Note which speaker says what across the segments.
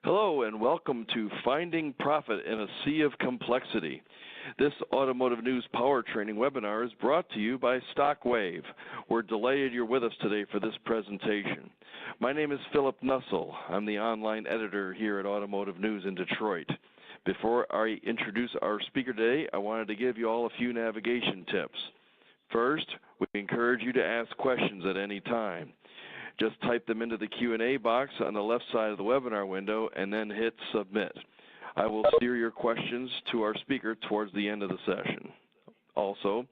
Speaker 1: Hello and welcome to Finding Profit in a Sea of Complexity. This Automotive News Power Training webinar is brought to you by Stockwave. We're delighted you're with us today for this presentation. My name is Philip Nussel. I'm the online editor here at Automotive News in Detroit. Before I introduce our speaker today, I wanted to give you all a few navigation tips. First, we encourage you to ask questions at any time. Just type them into the Q&A box on the left side of the webinar window and then hit submit. I will steer your questions to our speaker towards the end of the session. Also,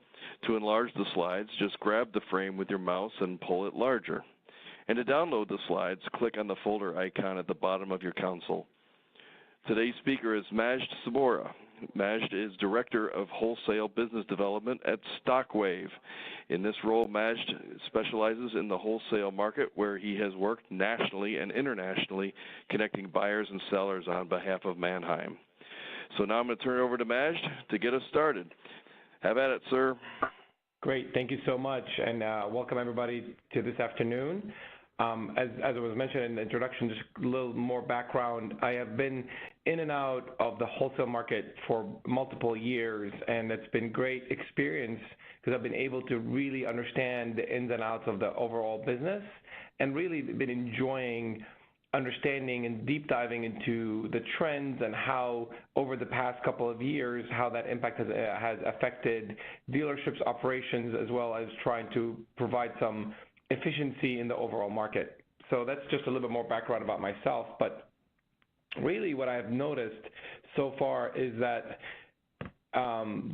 Speaker 1: to enlarge the slides, just grab the frame with your mouse and pull it larger. And to download the slides, click on the folder icon at the bottom of your console. Today's speaker is Majd Saboura. Majd is Director of Wholesale Business Development at Stockwave. In this role, Majd specializes in the wholesale market where he has worked nationally and internationally, connecting buyers and sellers on behalf of Mannheim. So now I'm going to turn it over to Majd to get us started. Have at it, sir.
Speaker 2: Great. Thank you so much, and welcome everybody to this afternoon. As it was mentioned in the introduction, just a little more background. I have been in and out of the wholesale market for multiple years, and it's been great experience because I've been able to really understand the ins and outs of the overall business and really been enjoying understanding and deep diving into the trends and how over the past couple of years, how that impact has affected dealerships' operations, as well as trying to provide some efficiency in the overall market. So that's just a little bit more background about myself, but really what I've noticed so far is that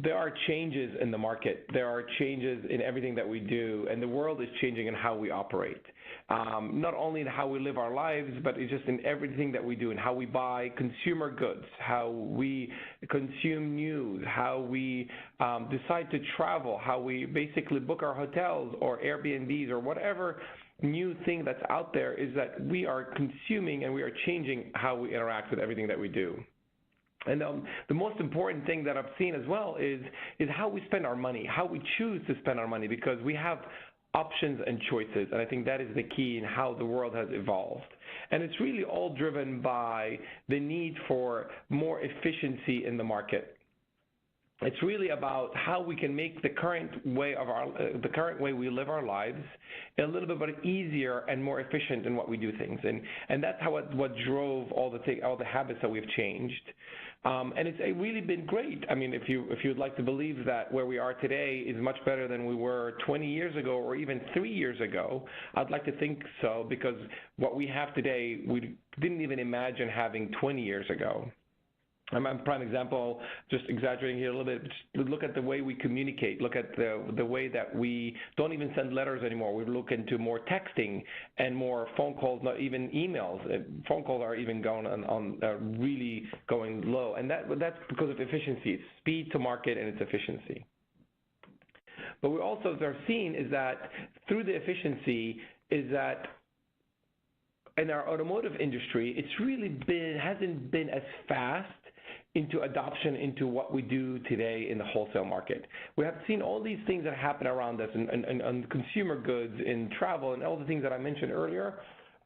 Speaker 2: there are changes in the market. There are changes in everything that we do, and the world is changing in how we operate. Not only in how we live our lives, but it's just in everything that we do, and how we buy consumer goods, how we consume news, how we decide to travel, how we basically book our hotels or Airbnbs or whatever new thing that's out there, is that we are consuming and we are changing how we interact with everything that we do. And the most important thing that I've seen as well is how we spend our money, how we choose to spend our money, because we have options and choices, and I think that is the key in how the world has evolved. And it's really all driven by the need for more efficiency in the market. It's really about how we can make the current way we live our lives a little bit easier and more efficient in what we do things, and that's what drove all the habits that we've changed. And it's really been great. I mean, if you'd like to believe that where we are today is much better than we were 20 years ago or even 3 years ago, I'd like to think so, because what we have today we didn't even imagine having 20 years ago. I'm a prime example, just exaggerating here a little bit. Just look at the way we communicate. Look at the way that we don't even send letters anymore. We look into more texting and more phone calls, not even emails. Phone calls are even going really going low, and that's because of efficiency. It's speed to market and its efficiency. But we also are seeing is that through the efficiency is that in our automotive industry, it's really hasn't been as fast into adoption into what we do today in the wholesale market. We have seen all these things that happen around us in consumer goods, in travel, and all the things that I mentioned earlier,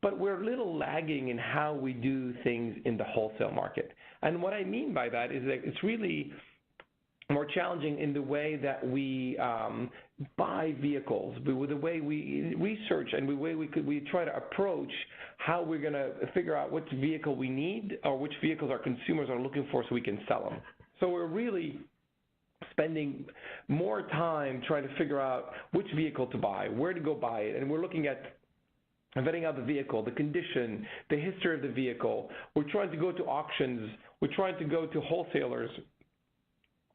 Speaker 2: but we're a little lagging in how we do things in the wholesale market. And what I mean by that is that it's really more challenging in the way that we buy vehicles, with the way we research and the way we try to approach how we're going to figure out which vehicle we need or which vehicles our consumers are looking for so we can sell them. So we're really spending more time trying to figure out which vehicle to buy, where to go buy it, and we're looking at vetting out the vehicle, the condition, the history of the vehicle. We're trying to go to auctions. We're trying to go to wholesalers.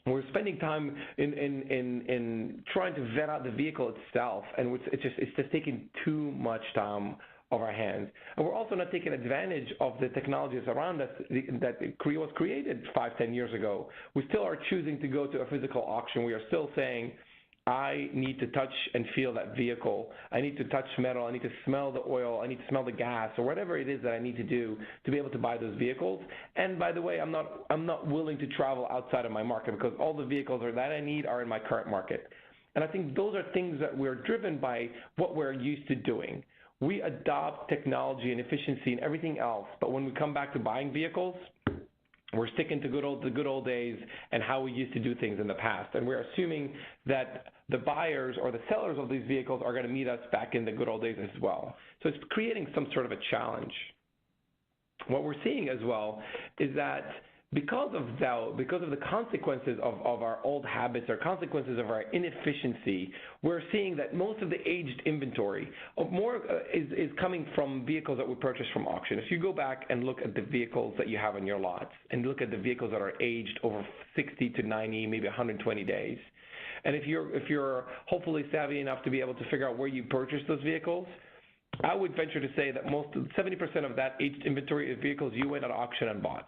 Speaker 2: We're spending time in trying to vet out the vehicle itself, and it's just taking too much time of our hands. And we're also not taking advantage of the technologies around us that was created 5-10 years ago. We still are choosing to go to a physical auction. We are still saying, I need to touch and feel that vehicle. I need to touch metal. I need to smell the oil. I need to smell the gas, or whatever it is that I need to do to be able to buy those vehicles. And by the way, I'm not willing to travel outside of my market, because all the vehicles that I need are in my current market. And I think those are things that we're driven by what we're used to doing. we adopt technology and efficiency and everything else, but when we come back to buying vehicles, we're sticking to the good old days and how we used to do things in the past. And we're assuming that the buyers or the sellers of these vehicles are going to meet us back in the good old days as well. So it's creating some sort of a challenge. What we're seeing as well is that because of the consequences of our old habits or consequences of our inefficiency, we're seeing that most of the aged inventory is coming from vehicles that we purchased from auction. If you go back and look at the vehicles that you have on your lots and look at the vehicles that are aged over 60 to 90, maybe 120 days, and if you're hopefully savvy enough to be able to figure out where you purchased those vehicles, I would venture to say that 70% of that aged inventory is vehicles you went at auction and bought.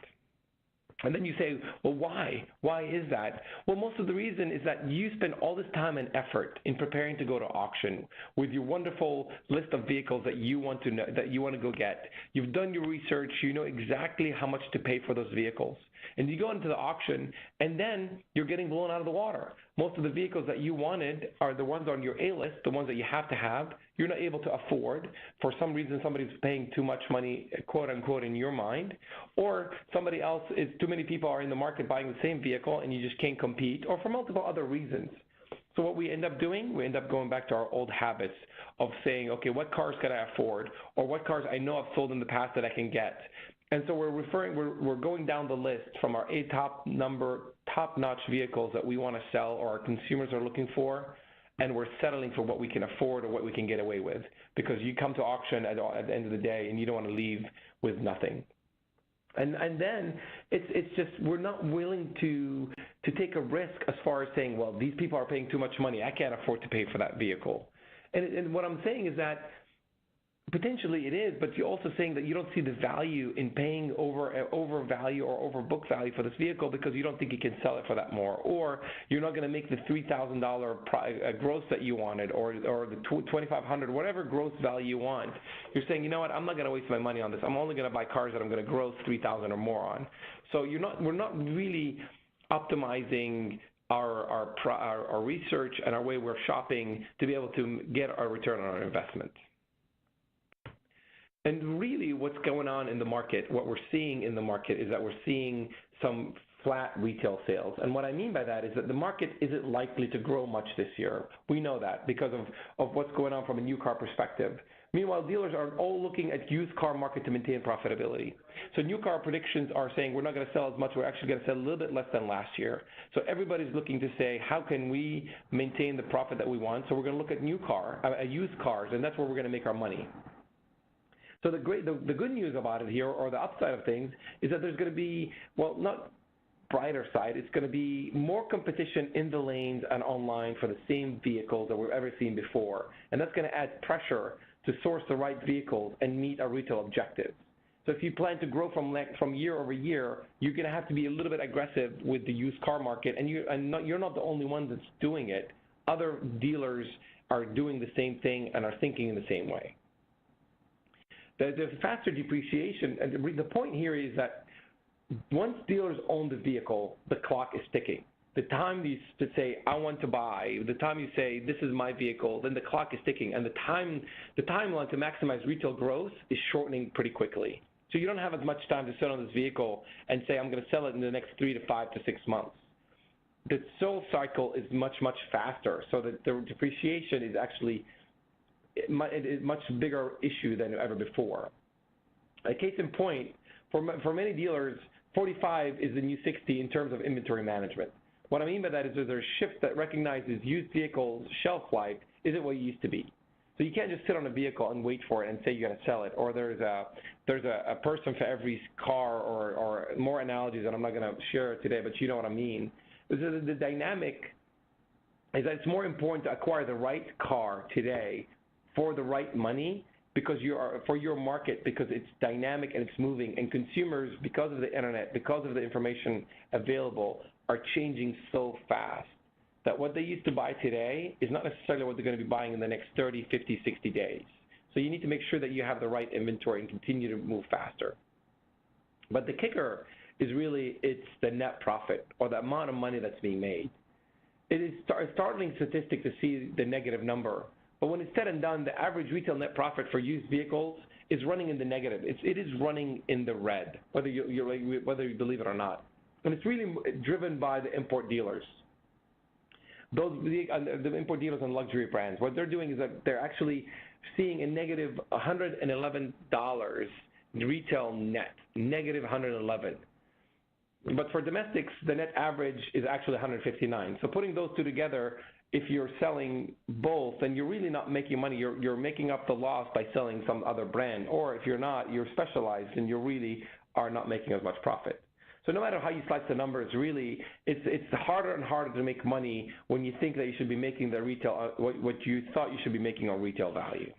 Speaker 2: And then you say, well, why? Why is that? Well, most of the reason is that you spend all this time and effort in preparing to go to auction with your wonderful list of vehicles that you want to know, that you want to go get. You've done your research. You know exactly how much to pay for those vehicles. And you go into the auction, and then you're getting blown out of the water. Most of the vehicles that you wanted are the ones on your A list, the ones that you have to have. You're not able to afford. For some reason, somebody's paying too much money, quote unquote, in your mind, or somebody else is too many people are in the market buying the same vehicle, and you just can't compete, or for multiple other reasons. So what we end up doing, we end up going back to our old habits of saying, okay, what cars can I afford, or what cars I know I've sold in the past that I can get. And so we're going down the list from our top-notch vehicles that we want to sell or our consumers are looking for, and we're settling for what we can afford or what we can get away with, because you come to auction at the end of the day and you don't want to leave with nothing. And then it's just we're not willing to take a risk as far as saying, well, these people are paying too much money. I can't afford to pay for that vehicle. And what I'm saying is that potentially it is, but you're also saying that you don't see the value in paying over value or over book value for this vehicle because you don't think you can sell it for that more, or you're not going to make the $3,000 gross that you wanted, or the $2,500, whatever gross value you want. You're saying, you know what, I'm not going to waste my money on this. I'm only going to buy cars that I'm going to gross $3,000 or more on. So we're not really optimizing our research and our way we're shopping to be able to get our return on our investment. And really what's going on in the market, what we're seeing in the market is that we're seeing some flat retail sales. And what I mean by that is that the market isn't likely to grow much this year. We know that because of what's going on from a new car perspective. Meanwhile, dealers are all looking at used car market to maintain profitability. So new car predictions are saying we're not going to sell as much, we're actually going to sell a little bit less than last year. So everybody's looking to say, how can we maintain the profit that we want? So we're going to look at used cars, and that's where we're going to make our money. So the good news about it here, or the upside of things, is that there's going to be, well, not brighter side, it's going to be more competition in the lanes and online for the same vehicles that we've ever seen before. And that's going to add pressure to source the right vehicles and meet our retail objectives. So if you plan to grow from year over year, you're going to have to be a little bit aggressive with the used car market, and you're not the only one that's doing it. Other dealers are doing the same thing and are thinking in the same way. The faster depreciation, and the point here is that once dealers own the vehicle, the clock is ticking. The time you say, I want to buy, the time you say, this is my vehicle, then the clock is ticking, and the timeline to maximize retail growth is shortening pretty quickly. So you don't have as much time to sit on this vehicle and say, I'm going to sell it in the next 3 to 5 to 6 months. The sales cycle is much, much faster, so that the depreciation is actually a much bigger issue than ever before. A case in point, for many dealers, 45 is the new 60 in terms of inventory management. What I mean by that is there's a shift that recognizes used vehicles' shelf life isn't what it used to be. So you can't just sit on a vehicle and wait for it and say you're going to sell it, or there's a person for every car, or more analogies that I'm not going to share today, but you know what I mean. The dynamic is that it's more important to acquire the right car today for the right money, because for your market, because it's dynamic and it's moving, and consumers, because of the internet, because of the information available, are changing so fast that what they used to buy today is not necessarily what they're going to be buying in the next 30, 50, 60 days. So you need to make sure that you have the right inventory and continue to move faster. But the kicker is really, it's the net profit, or the amount of money that's being made. It is a startling statistic to see the negative number. But when it's said and done, the average retail net profit for used vehicles is running in the negative. It is running in the red, whether whether you believe it or not. And it's really driven by the import dealers. The import dealers and luxury brands, what they're doing is that they're actually seeing a negative $111 retail net, negative 111. But for domestics, the net average is actually 159. So putting those two together, if you're selling both, then you're really not making money. You're making up the loss by selling some other brand. Or if you're not, you're specialized and you really are not making as much profit. So no matter how you slice the numbers, really, it's harder and harder to make money when you think that you should be making the retail, what you thought you should be making on retail value.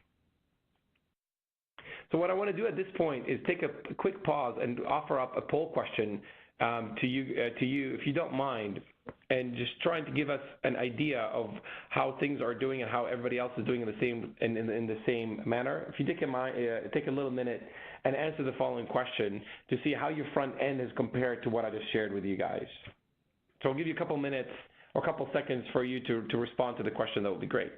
Speaker 2: So what I want to do at this point is take a quick pause and offer up a poll question to you, if you don't mind, and just trying to give us an idea of how things are doing and how everybody else is doing in the same manner. If you take a little minute and answer the following question to see how your front end is compared to what I just shared with you guys. So I'll give you a couple minutes or a couple seconds for you to respond to the question. That would be great.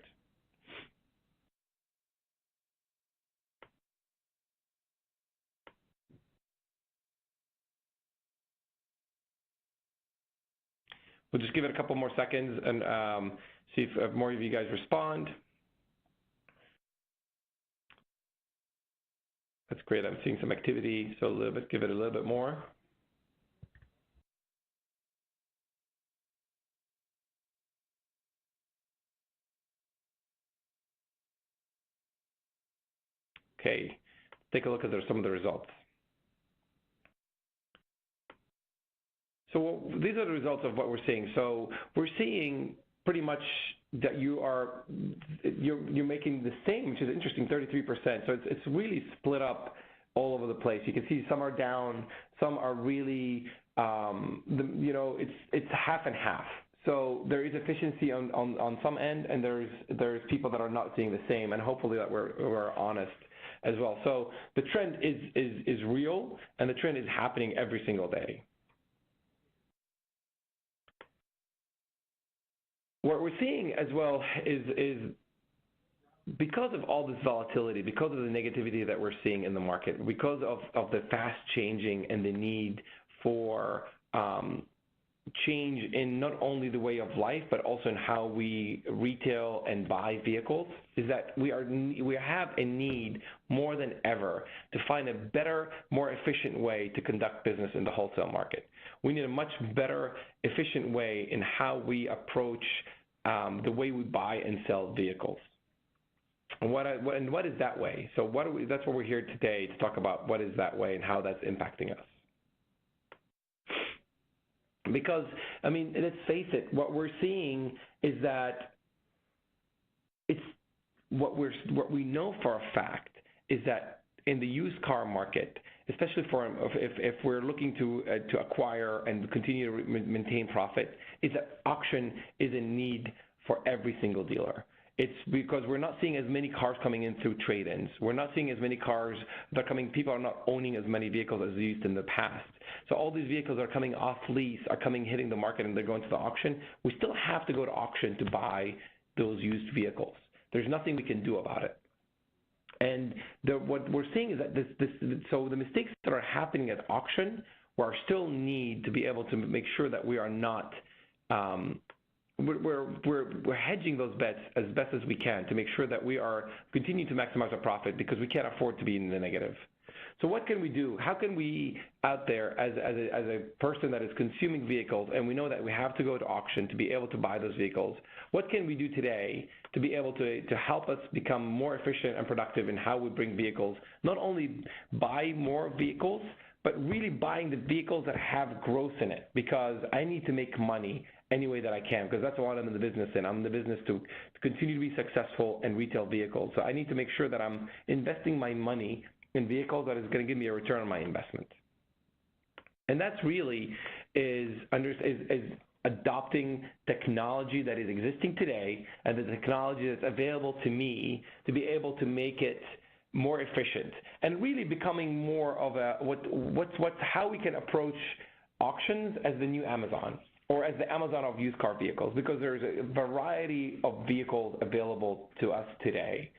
Speaker 2: We'll just give it a couple more seconds and see if more of you guys respond. That's great. I'm seeing some activity, so give it a little bit more. Okay, take a look at some of the results. So these are the results of what we're seeing. So we're seeing pretty much that you're making the same, which is interesting, 33%. So it's really split up all over the place. You can see some are down, some are really, it's half and half. So there is efficiency on some end, and there's people that are not seeing the same, and hopefully that we're honest as well. So the trend is real, and the trend is happening every single day. What we're seeing as well is because of all this volatility, because of the negativity that we're seeing in the market, because of the fast changing and the need for change in not only the way of life, but also in how we retail and buy vehicles, is that we have a need more than ever to find a better, more efficient way to conduct business in the wholesale market. We need a much better, efficient way in how we approach the way we buy and sell vehicles. And what is that way? So that's what we're here today to talk about. What is that way and how that's impacting us? Because, I mean, let's face it, what we're seeing is that what we know for a fact is that in the used car market, especially if we're looking to acquire and continue to maintain profit, is that auction is in need for every single dealer. It's because we're not seeing as many cars coming in through trade-ins. We're not seeing as many cars that are coming. People are not owning as many vehicles as they used in the past. So all these vehicles are coming off lease, hitting the market, and they're going to the auction. We still have to go to auction to buy those used vehicles. There's nothing we can do about it. And what we're seeing is that so the mistakes that are happening at auction, we still need to be able to make sure that we are not. We're hedging those bets as best as we can to make sure that we are continuing to maximize our profit, because we can't afford to be in the negative. So what can we do? How can we out there as a person that is consuming vehicles, and we know that we have to go to auction to be able to buy those vehicles, what can we do today to be able to help us become more efficient and productive in how we bring vehicles, not only buy more vehicles, but really buying the vehicles that have growth in it, because I need to make money any way that I can, because that's what I'm in the business in. I'm in the business to continue to be successful in retail vehicles. So I need to make sure that I'm investing my money in vehicles that is going to give me a return on my investment. And that's really is adopting technology that is existing today and the technology that's available to me to be able to make it more efficient, and really becoming more of how we can approach auctions as the new Amazon. or as the Amazon of used car vehicles, because there's a variety of vehicles available to us today.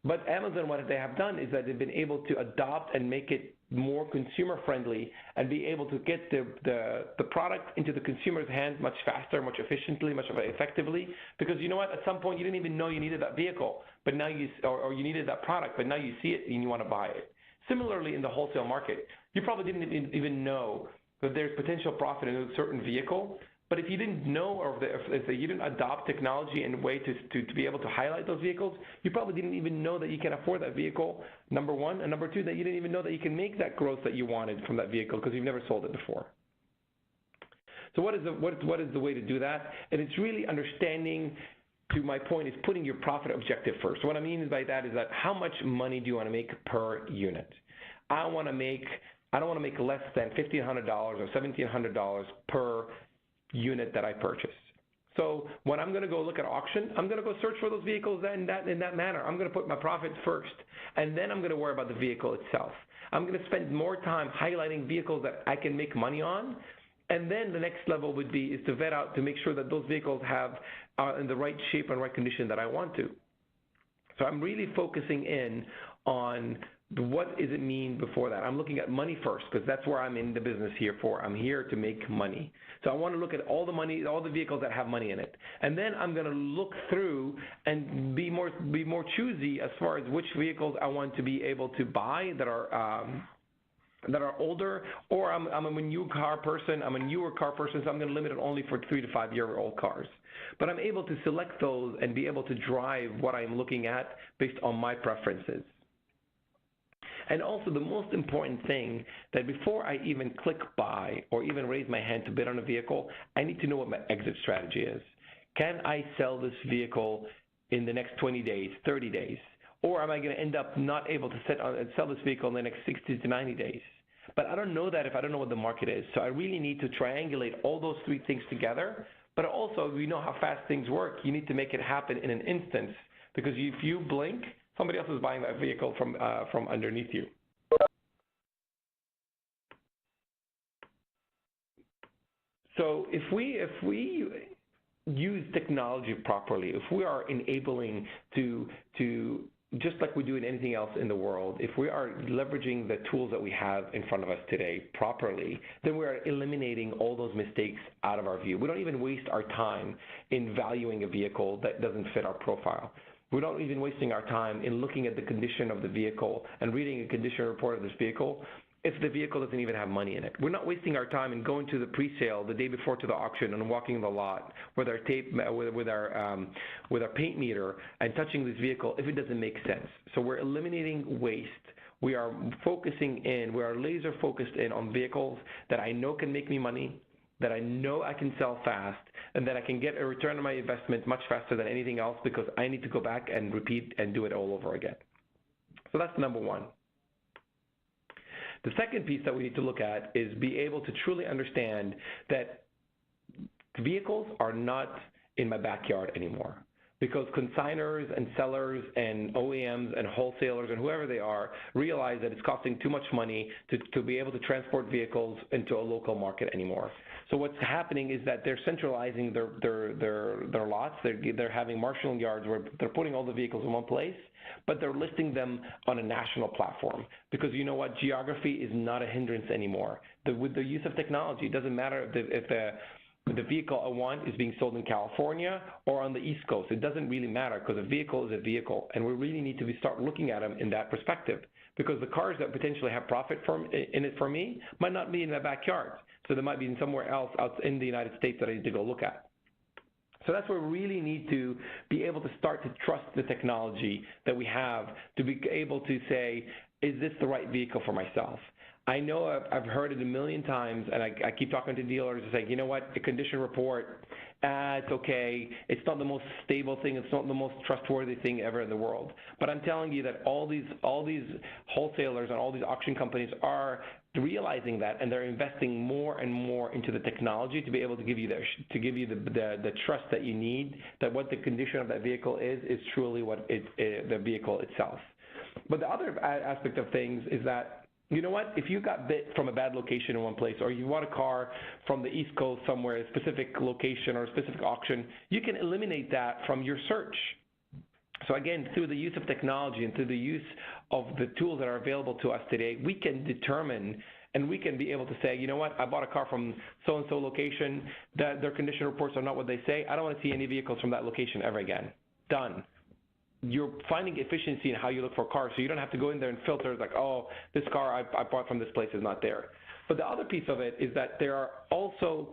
Speaker 2: But Amazon, what they have done is that they've been able to adopt and make it more consumer friendly and be able to get the product into the consumer's hands much faster, much efficiently, much effectively. Because you know what, at some point you didn't even know you needed that vehicle, but now or you needed that product, but now you see it and you want to buy it. Similarly, in the wholesale market, you probably didn't even know that there's potential profit in a certain vehicle. But if you didn't know, or if you didn't adopt technology in a way to be able to highlight those vehicles, you probably didn't even know that you can afford that vehicle, number one. And number two, that you didn't even know that you can make that growth that you wanted from that vehicle because you've never sold it before. So what is the way to do that? And it's really understanding, to my point, is putting your profit objective first. What I mean by that is that how much money do you want to make per unit? I don't want to make less than $1,500 or $1,700 per unit that I purchase. So when I'm going to go look at auction, I'm going to go search for those vehicles in that manner. I'm going to put my profit first, and then I'm going to worry about the vehicle itself. I'm going to spend more time highlighting vehicles that I can make money on, and then the next level would be is to vet out to make sure that those vehicles are in the right shape and right condition that I want to. So I'm really focusing in on what does it mean before that. I'm looking at money first because that's where I'm in the business here for. I'm here to make money. So I want to look at all the vehicles that have money in it. And then I'm going to look through and be more choosy as far as which vehicles I want to be able to buy that are older, or I'm a newer car person, so I'm going to limit it only for 3 to 5 year old cars. But I'm able to select those and be able to drive what I'm looking at based on my preferences. And also the most important thing, that before I even click buy or even raise my hand to bid on a vehicle, I need to know what my exit strategy is. Can I sell this vehicle in the next 20 days, 30 days? Or am I going to end up not able to sell this vehicle in the next 60 to 90 days? But I don't know that if I don't know what the market is. So I really need to triangulate all those three things together. But also, we know how fast things work. You need to make it happen in an instance, because if you blink, somebody else is buying that vehicle from underneath you. So if we use technology properly, if we are enabling to just like we do in anything else in the world, if we are leveraging the tools that we have in front of us today properly, then we are eliminating all those mistakes out of our view. We don't even waste our time in valuing a vehicle that doesn't fit our profile. We're not even wasting our time in looking at the condition of the vehicle and reading a condition report of this vehicle if the vehicle doesn't even have money in it. We're not wasting our time in going to the pre-sale the day before to the auction and walking the lot with our with our paint meter and touching this vehicle if it doesn't make sense. So we're eliminating waste. We are we are laser focused in on vehicles that I know can make me money, that I know I can sell fast, and that I can get a return on my investment much faster than anything else, because I need to go back and repeat and do it all over again. So that's number one. The second piece that we need to look at is be able to truly understand that vehicles are not in my backyard anymore, because consigners and sellers and OEMs and wholesalers and whoever they are realize that it's costing too much money to be able to transport vehicles into a local market anymore. So what's happening is that they're centralizing their lots. They're having marshalling yards where they're putting all the vehicles in one place, but they're listing them on a national platform, because you know what? Geography is not a hindrance anymore. With the use of technology, it doesn't matter if the vehicle I want is being sold in California or on the East Coast. It doesn't really matter, because a vehicle is a vehicle, and we really need to start looking at them in that perspective, because the cars that potentially have profit in it for me might not be in my backyard. So they might be in somewhere else out in the United States that I need to go look at. So that's where we really need to be able to start to trust the technology that we have to be able to say, is this the right vehicle for myself? I know I've heard it a million times, and I keep talking to dealers and saying, you know what, a condition report, it's okay. It's not the most stable thing. It's not the most trustworthy thing ever in the world. But I'm telling you that all these wholesalers and all these auction companies are realizing that, and they're investing more and more into the technology to be able to give you the trust that you need, that what the condition of that vehicle is truly what the vehicle itself. But the other aspect of things is that You know what? If you got bit from a bad location in one place, or you bought a car from the East Coast somewhere, a specific location or a specific auction, you can eliminate that from your search. So again, through the use of technology and through the use of the tools that are available to us today, we can determine and we can be able to say, you know what, I bought a car from so-and-so location, that their condition reports are not what they say. I don't want to see any vehicles from that location ever again. Done. You're finding efficiency in how you look for cars, so you don't have to go in there and filter like, oh, this car I bought from this place is not there. But the other piece of it is that there are also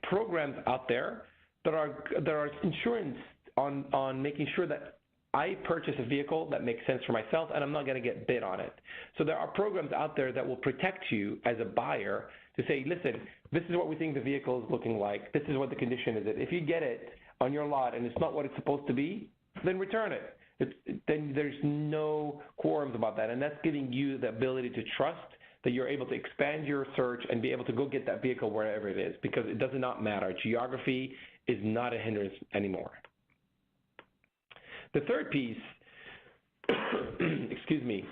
Speaker 2: programs out there that are insurance on making sure that I purchase a vehicle that makes sense for myself and I'm not going to get bid on it. So there are programs out there that will protect you as a buyer to say, listen, this is what we think the vehicle is looking like. This is what the condition is. If you get it on your lot and it's not what it's supposed to be, then return it. Then there's no quorums about that. And that's giving you the ability to trust that you're able to expand your search and be able to go get that vehicle wherever it is, because it does not matter. Geography is not a hindrance anymore. The third piece, excuse me,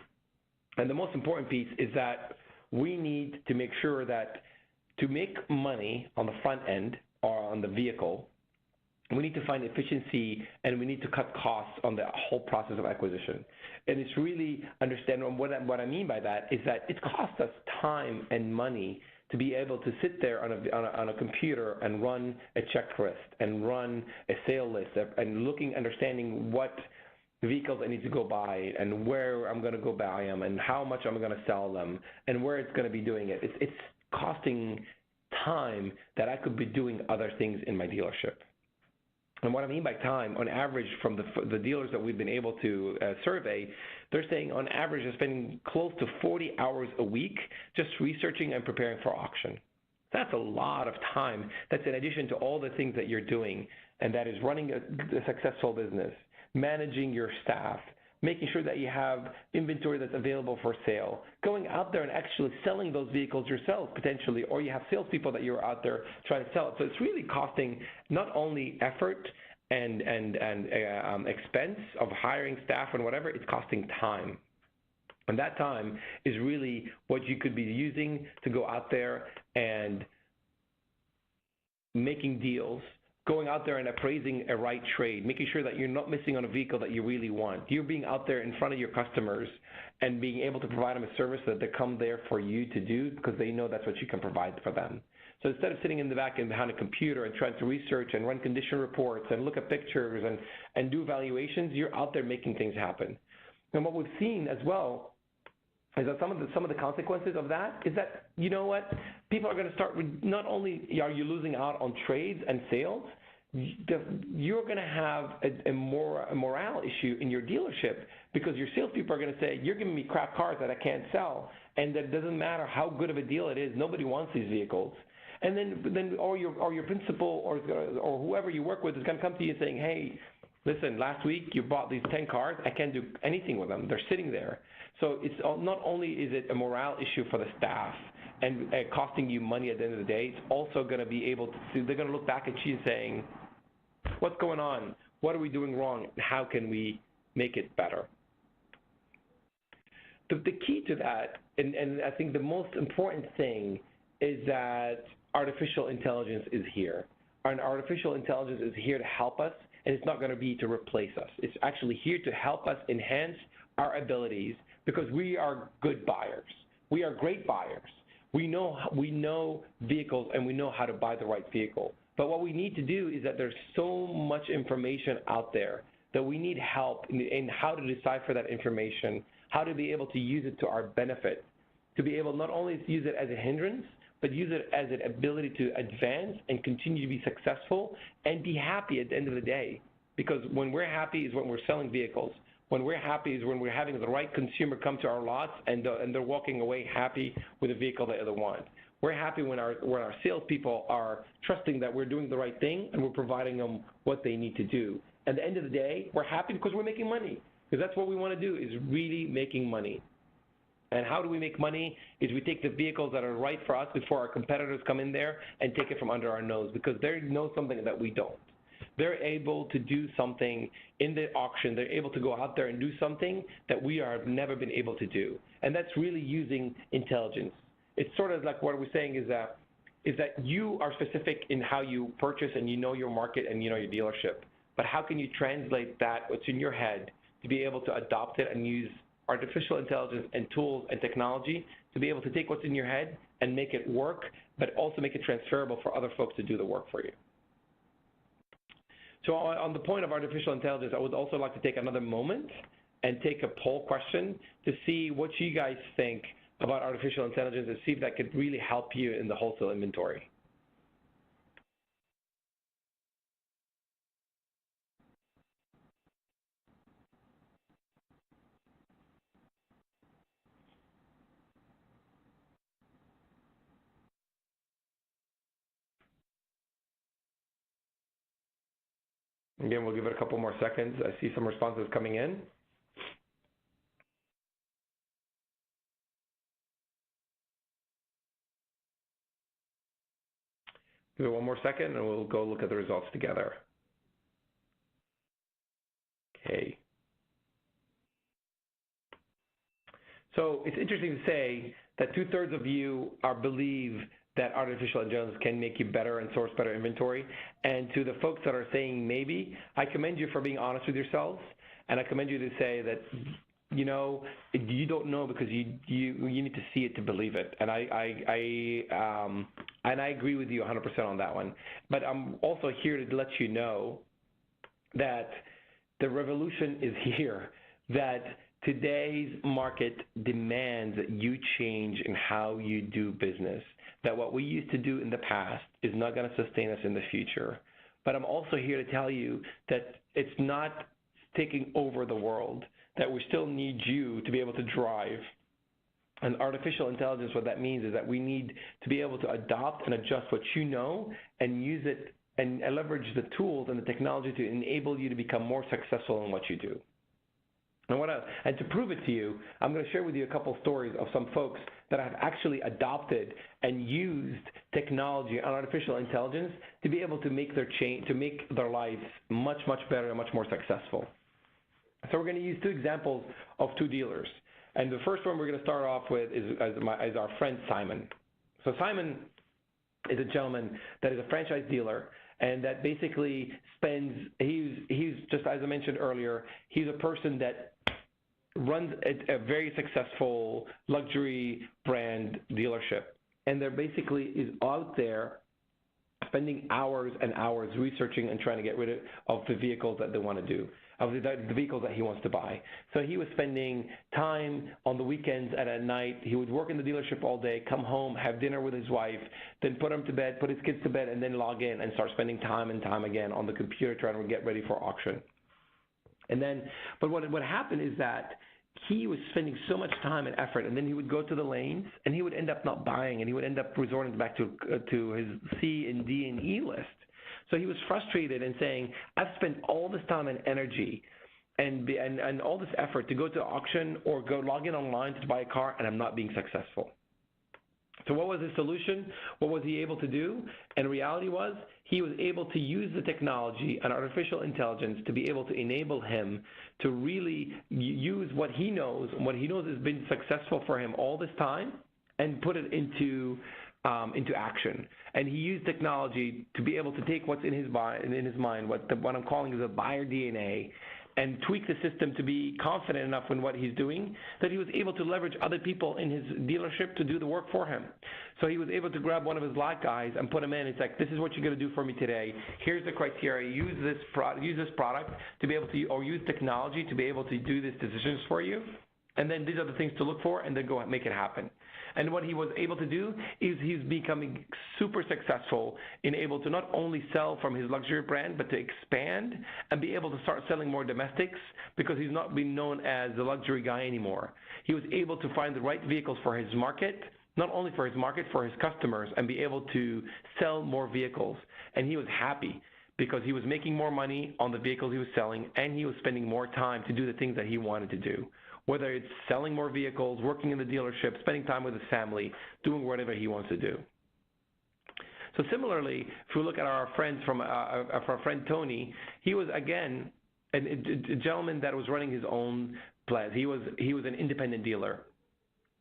Speaker 2: and the most important piece is that we need to make sure that to make money on the front end or on the vehicle, we need to find efficiency and we need to cut costs on the whole process of acquisition. And it's really understanding what I mean by that is that it costs us time and money to be able to sit there on a computer and run a checklist and run a sale list and understanding what vehicles I need to go buy and where I'm going to go buy them and how much I'm going to sell them and where it's going to be doing it. It's costing time that I could be doing other things in my dealership. And what I mean by time, on average, from the dealers that we've been able to survey, they're saying on average they're spending close to 40 hours a week just researching and preparing for auction. That's a lot of time. That's in addition to all the things that you're doing, and that is running a successful business, managing your staff, making sure that you have inventory that's available for sale, going out there and actually selling those vehicles yourself potentially, or you have salespeople that you're out there trying to sell it. So it's really costing not only effort and expense of hiring staff and whatever, it's costing time. And that time is really what you could be using to go out there and making deals, going out there and appraising a right trade, making sure that you're not missing on a vehicle that you really want. You're being out there in front of your customers and being able to provide them a service that they come there for you to do because they know that's what you can provide for them. So instead of sitting in the back and behind a computer and trying to research and run condition reports and look at pictures and do evaluations, you're out there making things happen. And what we've seen as well is that some of the consequences of that is that, you know what, people are going to start, not only are you losing out on trades and sales, you're going to have a morale issue in your dealership because your salespeople are going to say, you're giving me crap cars that I can't sell, and that doesn't matter how good of a deal it is, nobody wants these vehicles. And then or your principal or whoever you work with is going to come to you saying, hey, listen, last week you bought these 10 cars, I can't do anything with them, they're sitting there. So it's not only is it a morale issue for the staff and costing you money at the end of the day, it's also going to be able to, they're going to look back at you saying, what's going on? What are we doing wrong? How can we make it better? The key to that, and I think the most important thing, is that artificial intelligence is here. And artificial intelligence is here to help us, and it's not going to be to replace us. It's actually here to help us enhance our abilities because we are good buyers. We are great buyers. We know vehicles and we know how to buy the right vehicle. But what we need to do is that there's so much information out there that we need help in how to decipher that information, how to be able to use it to our benefit, to be able not only to use it as a hindrance, but use it as an ability to advance and continue to be successful and be happy at the end of the day. Because when we're happy is when we're selling vehicles. When we're happy is when we're having the right consumer come to our lots and they're walking away happy with a vehicle that they want. We're happy when our salespeople are trusting that we're doing the right thing and we're providing them what they need to do. At the end of the day, we're happy because we're making money. Because that's what we want to do, is really making money. And how do we make money? Is we take the vehicles that are right for us before our competitors come in there and take it from under our nose because they know something that we don't. they're able to do something in the auction. They're able to go out there and do something that we have never been able to do. And that's really using intelligence. It's sort of like what we're saying is that you are specific in how you purchase and you know your market and you know your dealership. But how can you translate that, what's in your head, to be able to adopt it and use artificial intelligence and tools and technology to be able to take what's in your head and make it work, but also make it transferable for other folks to do the work for you. So on the point of artificial intelligence, I would also like to take another moment and take a poll question to see what you guys think about artificial intelligence and see if that could really help you in the wholesale inventory. Again, we'll give it a couple more seconds. I see some responses coming in. Give it one more second and we'll go look at the results together. Okay. So it's interesting to say that 2/3 of you believe that artificial intelligence can make you better and source better inventory. And to the folks that are saying maybe, I commend you for being honest with yourselves, and I commend you to say that, you know, you don't know because you need to see it to believe it. And I agree with you 100% on that one. But I'm also here to let you know that the revolution is here, that today's market demands that you change in how you do business, that what we used to do in the past is not going to sustain us in the future. But I'm also here to tell you that it's not taking over the world, that we still need you to be able to drive. And artificial intelligence, what that means is that we need to be able to adopt and adjust what you know and use it and leverage the tools and the technology to enable you to become more successful in what you do. And to prove it to you, I'm going to share with you a couple stories of some folks that have actually adopted and used technology and artificial intelligence to be able to make their lives much, much better and much more successful. So we're going to use two examples of two dealers. And the first one we're going to start off with is our friend Simon. So Simon is a gentleman that is a franchise dealer, and that basically he's just, as I mentioned earlier, he's a person that runs a very successful luxury brand dealership. And there basically is out there spending hours and hours researching and trying to get rid of the vehicles that they want to do, of the vehicles that he wants to buy. So he was spending time on the weekends and at night. He would work in the dealership all day, come home, have dinner with his wife, then put him to bed, put his kids to bed, and then log in and start spending time and time again on the computer trying to get ready for auction. And then, but what happened is that he was spending so much time and effort, and then he would go to the lanes, and he would end up not buying, and he would end up resorting back to his C and D and E list. So he was frustrated and saying, I've spent all this time and energy and all this effort to go to auction or go log in online to buy a car, and I'm not being successful. So what was his solution? What was he able to do? And reality was he was able to use the technology and artificial intelligence to be able to enable him to really use what he knows has been successful for him all this time and put it into action. And he used technology to be able to take what's in his mind, what I'm calling is a buyer DNA, and tweak the system to be confident enough in what he's doing that he was able to leverage other people in his dealership to do the work for him. So he was able to grab one of his lot guys and put him in. It's like, this is what you're going to do for me today. Here's the criteria. Use this product to be able to, or use technology to be able to do these decisions for you. And then these are the things to look for, and then go and make it happen. And what he was able to do is he's becoming super successful in able to not only sell from his luxury brand, but to expand and be able to start selling more domestics, because he's not being known as the luxury guy anymore. He was able to find the right vehicles for his market, not only for his market, for his customers, and be able to sell more vehicles. And he was happy because he was making more money on the vehicles he was selling, and he was spending more time to do the things that he wanted to do, whether it's selling more vehicles, working in the dealership, spending time with his family, doing whatever he wants to do. So similarly, if we look at our friends from our friend Tony, he was again a gentleman that was running his own place. He was an independent dealer,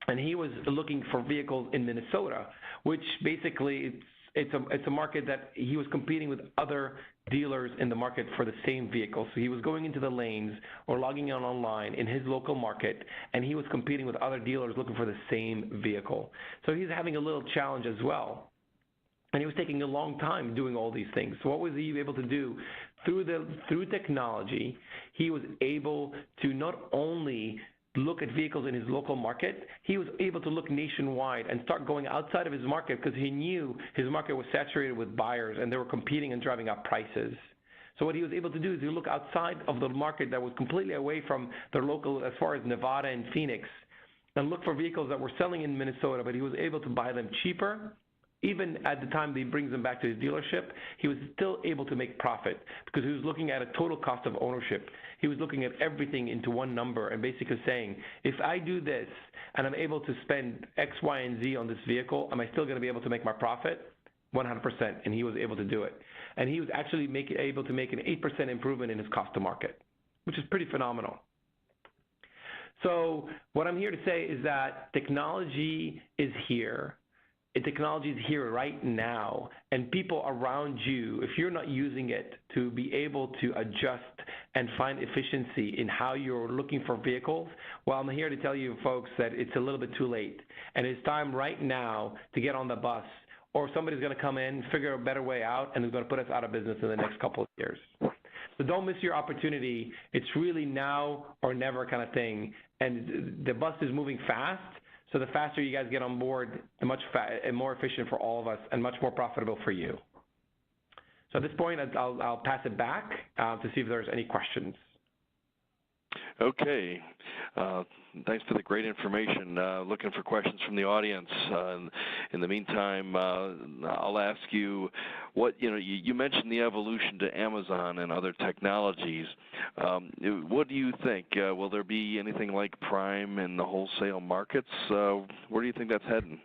Speaker 2: and he was looking for vehicles in Minnesota, which basically it's a market that he was competing with other dealers in the market for the same vehicle. So he was going into the lanes or logging on online in his local market, and he was competing with other dealers looking for the same vehicle. So he's having a little challenge as well. And he was taking a long time doing all these things. So what was he able to do? Through technology, he was able to not only look at vehicles in his local market, he was able to look nationwide and start going outside of his market because he knew his market was saturated with buyers and they were competing and driving up prices. So what he was able to do is he look outside of the market that was completely away from their local, as far as Nevada and Phoenix, and look for vehicles that were selling in Minnesota, but he was able to buy them cheaper. Even at the time that he brings them back to his dealership, he was still able to make profit because he was looking at a total cost of ownership. He was looking at everything into one number and basically saying, if I do this and I'm able to spend X, Y, and Z on this vehicle, am I still going to be able to make my profit? 100%, and he was able to do it. And he was actually able to make an 8% improvement in his cost to market, which is pretty phenomenal. So what I'm here to say is that technology is here. Technology is here right now, and people around you, if you're not using it to be able to adjust and find efficiency in how you're looking for vehicles, well, I'm here to tell you folks that it's a little bit too late, and it's time right now to get on the bus, or somebody's going to come in, figure a better way out, and is going to put us out of business in the next couple of years. So don't miss your opportunity. It's really now or never kind of thing, and the bus is moving fast. So the faster you guys get on board, the much more efficient for all of us and much more profitable for you. So at this point, I'll pass it back to see if there's any questions.
Speaker 1: Okay. Thanks for the great information. Looking for questions from the audience. In the meantime, I'll ask you you mentioned the evolution to Amazon and other technologies. What do you think? Will there be anything like Prime in the wholesale markets? Where do you think that's heading?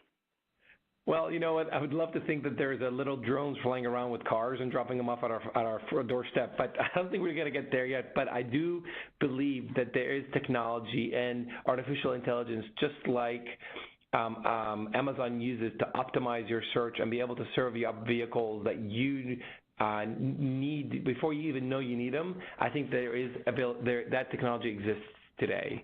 Speaker 2: Well, you know what? I would love to think that there's a little drones flying around with cars and dropping them off at our doorstep, but I don't think we're going to get there yet. But I do believe that there is technology and artificial intelligence, just like Amazon uses to optimize your search and be able to serve you up vehicles that you need before you even know you need them. I think that technology exists today.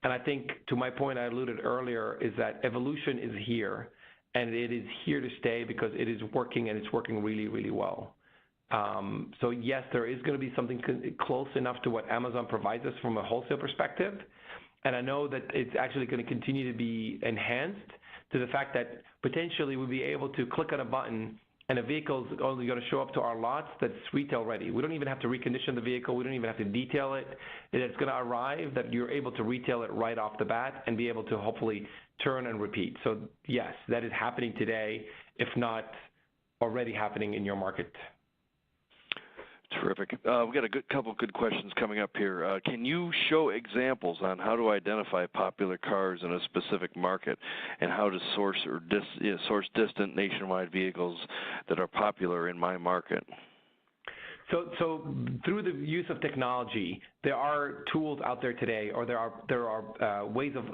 Speaker 2: And I think, to my point I alluded earlier, is that evolution is here. And it is here to stay because it is working, and it's working really, really well. So yes, there is going to be something close enough to what Amazon provides us from a wholesale perspective. And I know that it's actually going to continue to be enhanced to the fact that potentially we'll be able to click on a button and a vehicle is only going to show up to our lots that's retail ready. We don't even have to recondition the vehicle. We don't even have to detail it. It's going to arrive that you're able to retail it right off the bat and be able to hopefully turn and repeat. So yes, that is happening today, if not already happening in your market.
Speaker 1: Terrific. We've got a couple good questions coming up here. Can you show examples on how to identify popular cars in a specific market and how to source distant nationwide vehicles that are popular in my market?
Speaker 2: So through the use of technology, there are tools out there today, or there are ways of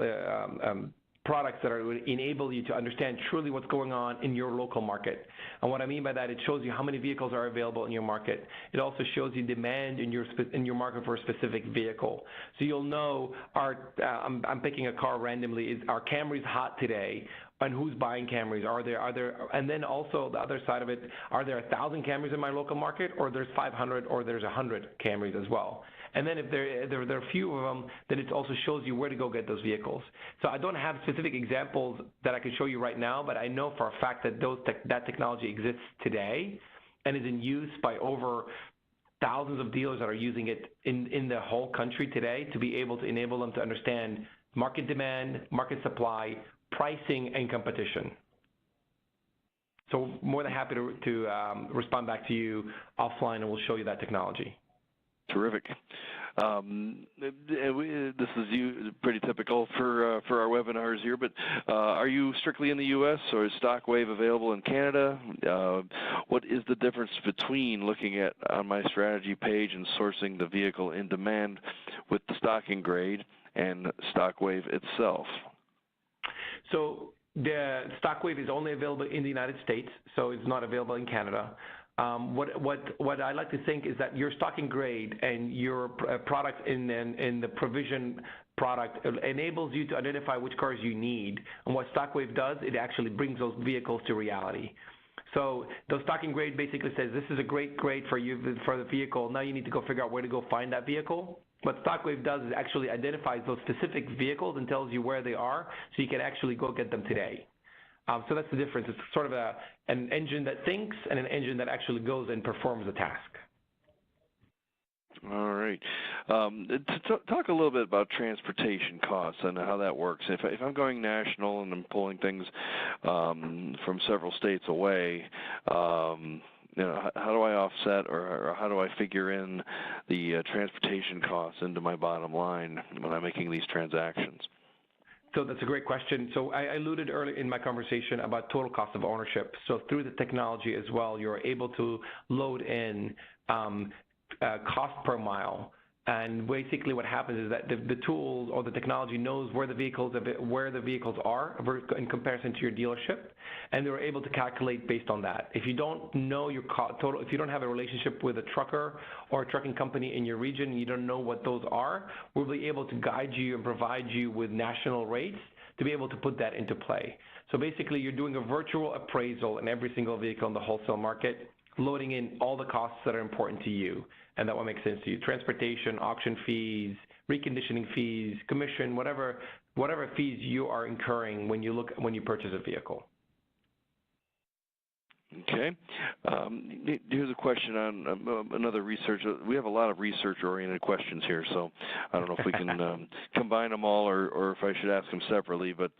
Speaker 2: products that enable you to understand truly what's going on in your local market. And what I mean by that, it shows you how many vehicles are available in your market. It also shows you demand in your market for a specific vehicle. So you'll know, I'm picking a car randomly, are Camrys hot today? And who's buying Camrys? And then also the other side of it, are there 1,000 Camrys in my local market, or there's 500, or there's 100 Camrys as well? And then if there are a few of them, then it also shows you where to go get those vehicles. So I don't have specific examples that I can show you right now, but I know for a fact that that technology exists today and is in use by over thousands of dealers that are using it in the whole country today to be able to enable them to understand market demand, market supply, pricing, and competition. So more than happy to respond back to you offline, and we'll show you that technology.
Speaker 1: Terrific. This is pretty typical for our webinars here, but are you strictly in the U.S. or is StockWave available in Canada? What is the difference between looking at on my strategy page and sourcing the vehicle in demand with the stocking grade and StockWave itself?
Speaker 2: So the StockWave is only available in the United States, so it's not available in Canada. What I like to think is that your stocking grade and your product in the provision product enables you to identify which cars you need. And what StockWave does, it actually brings those vehicles to reality. So the stocking grade basically says this is a great grade for you for the vehicle. Now you need to go figure out where to go find that vehicle. What StockWave does is actually identifies those specific vehicles and tells you where they are, so you can actually go get them today. So that's the difference. It's sort of an engine that thinks and an engine that actually goes and performs the task.
Speaker 1: All right. Talk a little bit about transportation costs and how that works. If I'm going national and I'm pulling things from several states away, how do I offset or how do I figure in the transportation costs into my bottom line when I'm making these transactions?
Speaker 2: So that's a great question. So I alluded earlier in my conversation about total cost of ownership. So through the technology as well, you're able to load in cost per mile. And basically what happens is that the tool or the technology knows where the vehicles are in comparison to your dealership, and they're able to calculate based on that. If you don't know your total, if you don't have a relationship with a trucker or a trucking company in your region, and you don't know what those are, we'll be able to guide you and provide you with national rates to be able to put that into play. So basically you're doing a virtual appraisal in every single vehicle in the wholesale market, loading in all the costs that are important to you, and that will make sense to you. Transportation, auction fees, reconditioning fees, commission, whatever fees you are incurring when you purchase a vehicle.
Speaker 1: Okay. Here's a question on another research. We have a lot of research-oriented questions here, so I don't know if we can combine them all or if I should ask them separately. But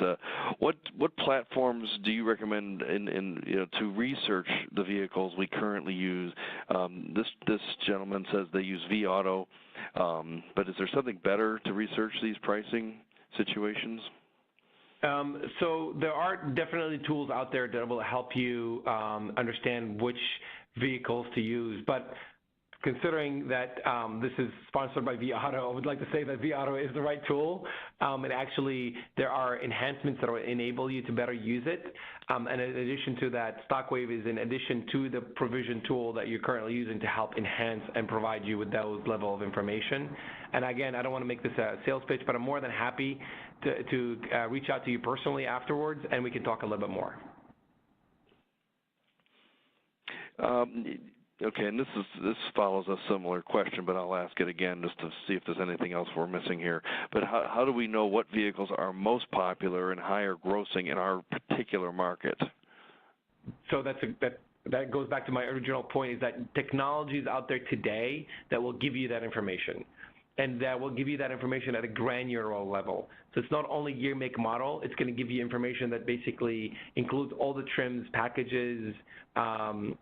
Speaker 1: what platforms do you recommend to research the vehicles we currently use? This gentleman says they use vAuto, but is there something better to research these pricing situations?
Speaker 2: So there are definitely tools out there that will help you understand which vehicles to use. But considering that this is sponsored by vAuto, I would like to say that vAuto is the right tool. And actually, there are enhancements that will enable you to better use it. And in addition to that, StockWave is in addition to the provision tool that you're currently using to help enhance and provide you with those level of information. And again, I don't want to make this a sales pitch, but I'm more than happy to reach out to you personally afterwards, and we can talk a little bit more.
Speaker 1: Okay, and this follows a similar question, but I'll ask it again just to see if there's anything else we're missing here. But how do we know what vehicles are most popular and higher grossing in our particular market?
Speaker 2: So that goes back to my original point, is that technology is out there today that will give you that information. And that will give you that information at a granular level. So it's not only year, make, model. It's going to give you information that basically includes all the trims, packages,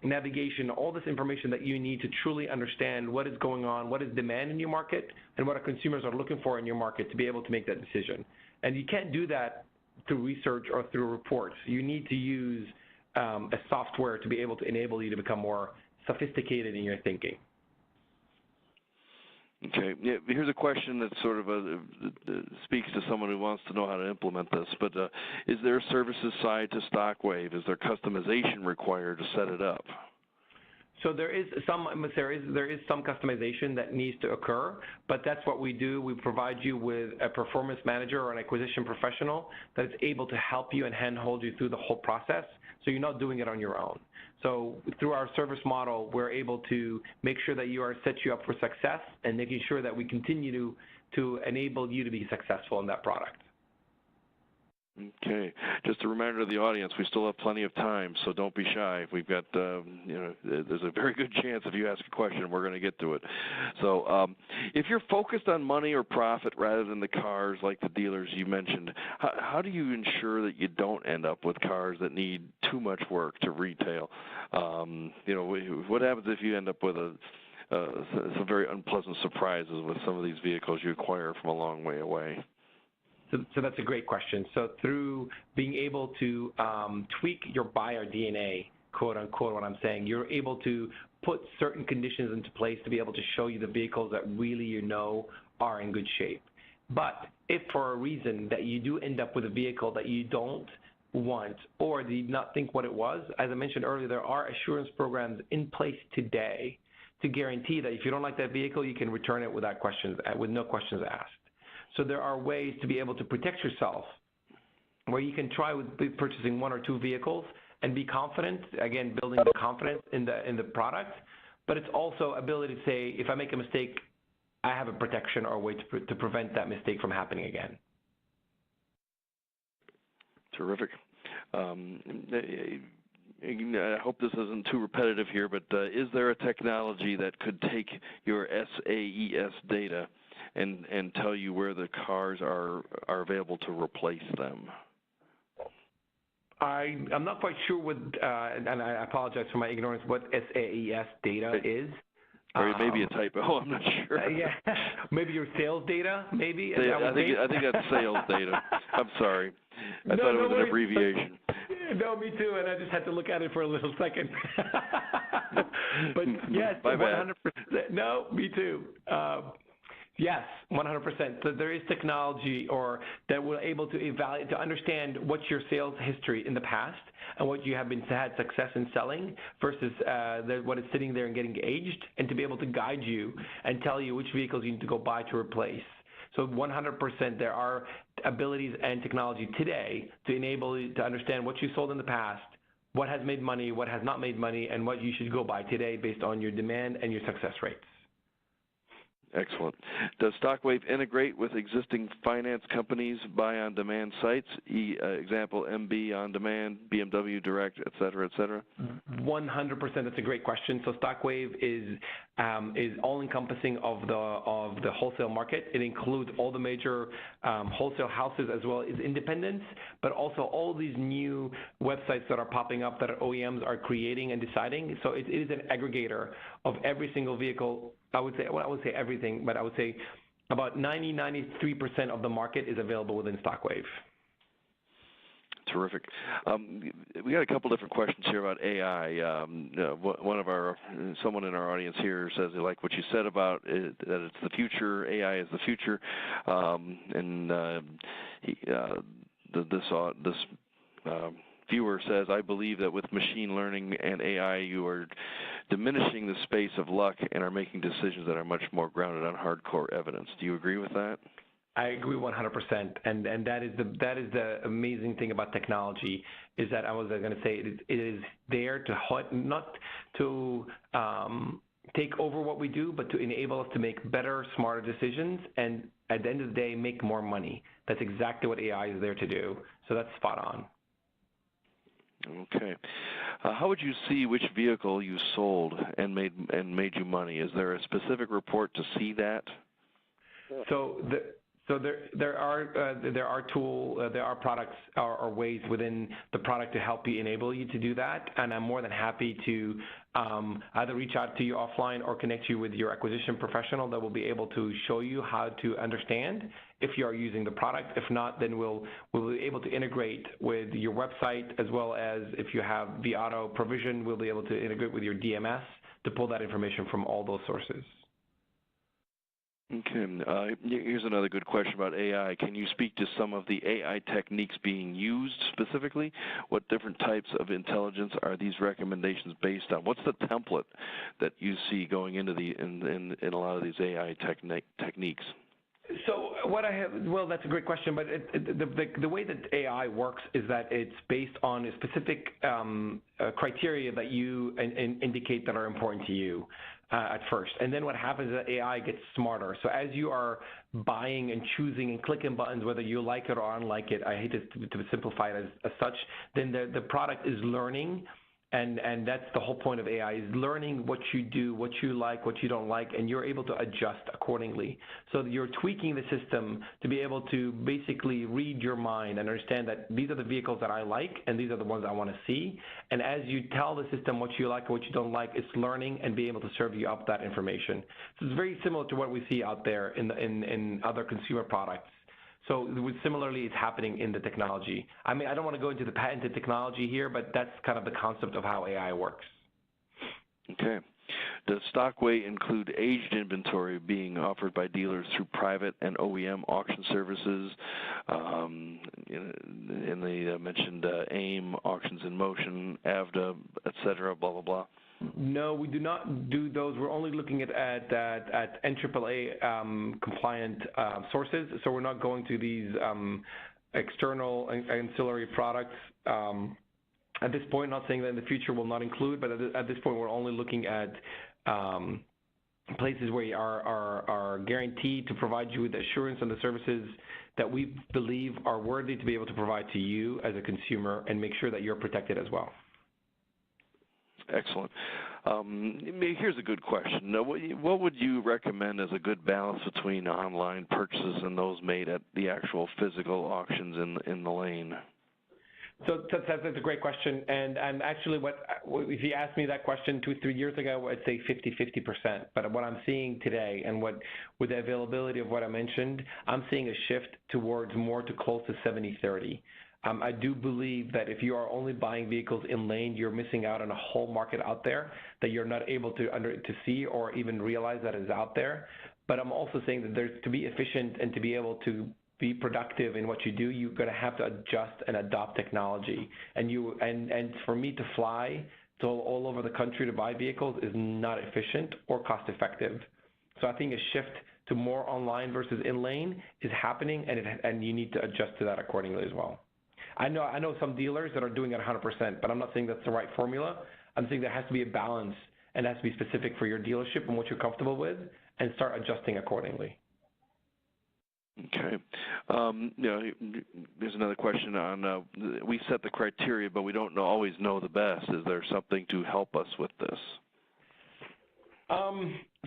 Speaker 2: navigation, all this information that you need to truly understand what is going on, what is demand in your market, and what our consumers are looking for in your market to be able to make that decision. And you can't do that through research or through reports. You need to use a software to be able to enable you to become more sophisticated in your thinking.
Speaker 1: Okay. Yeah, here's a question that sort of speaks to someone who wants to know how to implement this. But is there a services side to StockWave? Is there customization required to set it up?
Speaker 2: So there is some customization that needs to occur, but that's what we do. We provide you with a performance manager or an acquisition professional that is able to help you and handhold you through the whole process, so you're not doing it on your own. So through our service model, we're able to make sure that set you up for success and making sure that we continue to enable you to be successful in that product.
Speaker 1: Okay. Just a reminder to the audience, we still have plenty of time, so don't be shy. We've got, there's a very good chance if you ask a question, we're going to get to it. So if you're focused on money or profit rather than the cars like the dealers you mentioned, how do you ensure that you don't end up with cars that need too much work to retail? What happens if you end up with a some very unpleasant surprises with some of these vehicles you acquire from a long way away?
Speaker 2: So that's a great question. So through being able to tweak your buyer DNA, quote unquote, what I'm saying, you're able to put certain conditions into place to be able to show you the vehicles that really are in good shape. But if for a reason that you do end up with a vehicle that you don't want or did not think what it was, as I mentioned earlier, there are assurance programs in place today to guarantee that if you don't like that vehicle, you can return it with no questions asked. So there are ways to be able to protect yourself where you can try with purchasing one or two vehicles and be confident, again, building the confidence in the product, but it's also ability to say, if I make a mistake, I have a protection or a way to prevent that mistake from happening again.
Speaker 1: Terrific. I hope this isn't too repetitive here, but is there a technology that could take your SAES data and tell you where the cars are available to replace them?
Speaker 2: I'm not quite sure what, and I apologize for my ignorance, what SAES data is.
Speaker 1: Or maybe a typo, I'm not sure.
Speaker 2: Yeah, maybe your sales data, maybe?
Speaker 1: I think that's sales data. I'm sorry. I thought it was an abbreviation.
Speaker 2: No, me too, and I just had to look at it for a little second. But yes,
Speaker 1: My bad.
Speaker 2: 100%. No, me too. Yes, 100%. So there is technology that will able to evaluate, to understand what's your sales history in the past and what you have had success in selling versus what is sitting there and getting aged, and to be able to guide you and tell you which vehicles you need to go buy to replace. So 100% there are abilities and technology today to enable you to understand what you sold in the past, what has made money, what has not made money, and what you should go buy today based on your demand and your success rates.
Speaker 1: Excellent. Does StockWave integrate with existing finance companies' buy-on-demand sites, example, MB On Demand, BMW Direct, et cetera, et cetera?
Speaker 2: 100%. That's a great question. So StockWave is all-encompassing of the wholesale market. It includes all the major wholesale houses as well as independents, but also all these new websites that are popping up that OEMs are creating and deciding. So it is an aggregator of every single vehicle. I would say everything, but I would say about 93% of the market is available within StockWave.
Speaker 1: Terrific. We got a couple different questions here about AI. Someone in our audience here says they like what you said about it, that it's the future. AI is the future, this viewer says, I believe that with machine learning and AI, you are diminishing the space of luck and are making decisions that are much more grounded on hardcore evidence. Do you agree with that?
Speaker 2: I agree 100%, and that is the amazing thing about technology, is that I was going to say it is there to not to take over what we do, but to enable us to make better, smarter decisions, and at the end of the day, make more money. That's exactly what AI is there to do. So that's spot on.
Speaker 1: Okay. How would you see which vehicle you sold and made you money? Is there a specific report to see that?
Speaker 2: So there are products or ways within the product to help you enable you to do that, and I'm more than happy to either reach out to you offline or connect you with your acquisition professional that will be able to show you how to understand if you are using the product. If not, then we'll be able to integrate with your website, as well as if you have vAuto provision, we'll be able to integrate with your DMS to pull that information from all those sources.
Speaker 1: Okay. Here's another good question about AI. Can you speak to some of the AI techniques being used specifically? What different types of intelligence are these recommendations based on? What's the template that you see going into in a lot of these AI techniques?
Speaker 2: So that's a great question, but the way that AI works is that it's based on a specific criteria that you indicate that are important to you at first. And then what happens is that AI gets smarter. So as you are buying and choosing and clicking buttons, whether you like it or unlike it, I hate to simplify it as such, then the product is learning And that's the whole point of AI, is learning what you do, what you like, what you don't like, and you're able to adjust accordingly. So you're tweaking the system to be able to basically read your mind and understand that these are the vehicles that I like and these are the ones I want to see. And as you tell the system what you like and what you don't like, it's learning and be able to serve you up that information. So it's very similar to what we see out there in other consumer products. So similarly, it's happening in the technology. I mean, I don't want to go into the patented technology here, but that's kind of the concept of how AI works.
Speaker 1: Okay. Does Stockway include aged inventory being offered by dealers through private and OEM auction services? And they mentioned AIM, Auctions in Motion, AVDA, et cetera, blah, blah, blah.
Speaker 2: No, we do not do those. We're only looking at NAAA compliant sources, so we're not going to these external ancillary products. At this point, not saying that in the future will not include, but at this point, we're only looking at places where are guaranteed to provide you with the assurance and the services that we believe are worthy to be able to provide to you as a consumer and make sure that you're protected as well.
Speaker 1: Excellent. Here's a good question. Now, what would you recommend as a good balance between online purchases and those made at the actual physical auctions in the lane?
Speaker 2: So that's a great question. And actually, if you asked me that question 2-3 years ago, I'd say 50-50%. But what I'm seeing today, and with the availability of what I mentioned, I'm seeing a shift towards more to close to 70-30. I do believe that if you are only buying vehicles in lane, you're missing out on a whole market out there that you're not able to see or even realize that is out there. But I'm also saying that to be efficient and to be able to be productive in what you do, you're going to have to adjust and adopt technology. And for me to fly to all over the country to buy vehicles is not efficient or cost effective. So I think a shift to more online versus in lane is happening, and you need to adjust to that accordingly as well. I know some dealers that are doing it 100%, but I'm not saying that's the right formula. I'm saying there has to be a balance, and it has to be specific for your dealership and what you're comfortable with, and start adjusting accordingly.
Speaker 1: Okay. There's another question on, we set the criteria, but we don't always know the best. Is there something to help us with this?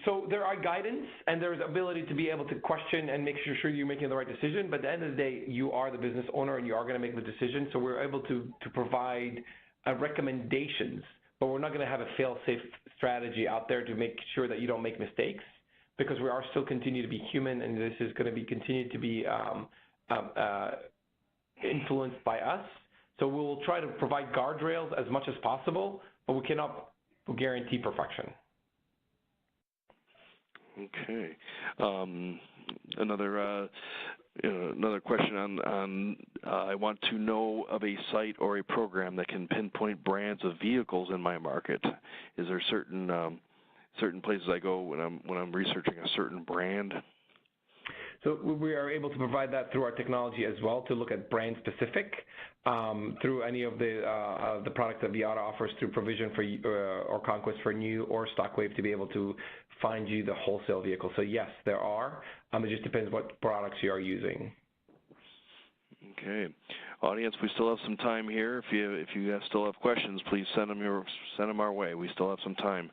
Speaker 1: So there are guidance, and there's ability to be able to question and make sure you're making the right decision. But at the end of the day, you are the business owner, and you are going to make the decision. So we're able to provide recommendations, but we're not going to have a fail-safe strategy out there to make sure that you don't make mistakes, because we are still continue to be human, and this is going to be continue to be influenced by us. So we'll try to provide guardrails as much as possible, but we cannot guarantee perfection. Okay. Another question on I want to know of a site or a program that can pinpoint brands of vehicles in my market. Is there certain places I go when I'm researching a certain brand?
Speaker 2: So we are able to provide that through our technology as well, to look at brand specific through any of the products that Viata offers through Provision or Conquest for new or Stockwave, to be able to find you the wholesale vehicle. So yes, there are. It just depends what products you are using.
Speaker 1: Okay, audience, we still have some time here. If you still have questions, please send them our way. We still have some time.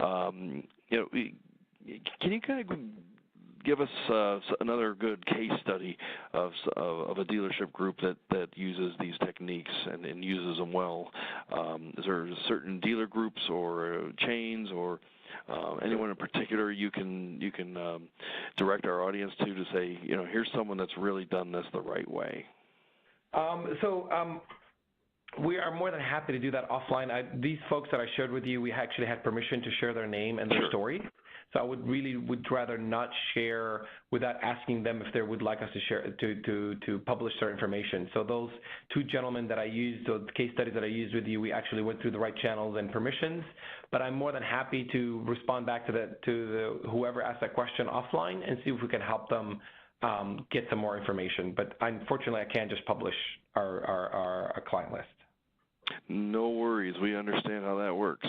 Speaker 1: Can you kind of give us another good case study of a dealership group that uses these techniques and uses them well? Is there certain dealer groups or chains or anyone in particular you can direct our audience to say, here's someone that's really done this the right way?
Speaker 2: We are more than happy to do that offline. These folks that I shared with you, we actually had permission to share their name and their story. So I would rather not share without asking them if they would like us to share to publish their information. So those two gentlemen that I used, the case studies that I used with you, we actually went through the right channels and permissions. But I'm more than happy to respond back to whoever asked that question offline and see if we can help them get some more information. But unfortunately, I can't just publish our client list.
Speaker 1: No worries. series. We understand how that works.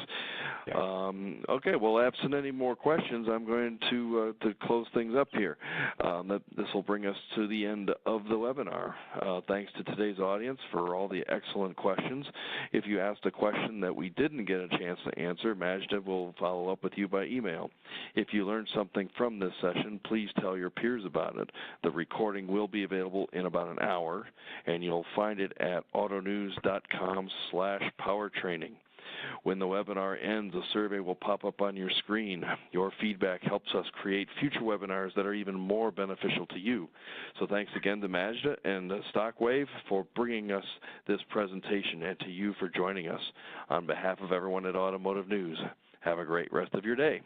Speaker 2: Yeah.
Speaker 1: Okay, well, absent any more questions, I'm going to close things up here. This will bring us to the end of the webinar. Thanks to today's audience for all the excellent questions. If you asked a question that we didn't get a chance to answer, Majda will follow up with you by email. If you learned something from this session, please tell your peers about it. The recording will be available in about an hour, and you'll find it at autonews.com/powertraining. When the webinar ends, a survey will pop up on your screen. Your feedback helps us create future webinars that are even more beneficial to you. So thanks again to Majda and Stockwave for bringing us this presentation, and to you for joining us. On behalf of everyone at Automotive News, have a great rest of your day.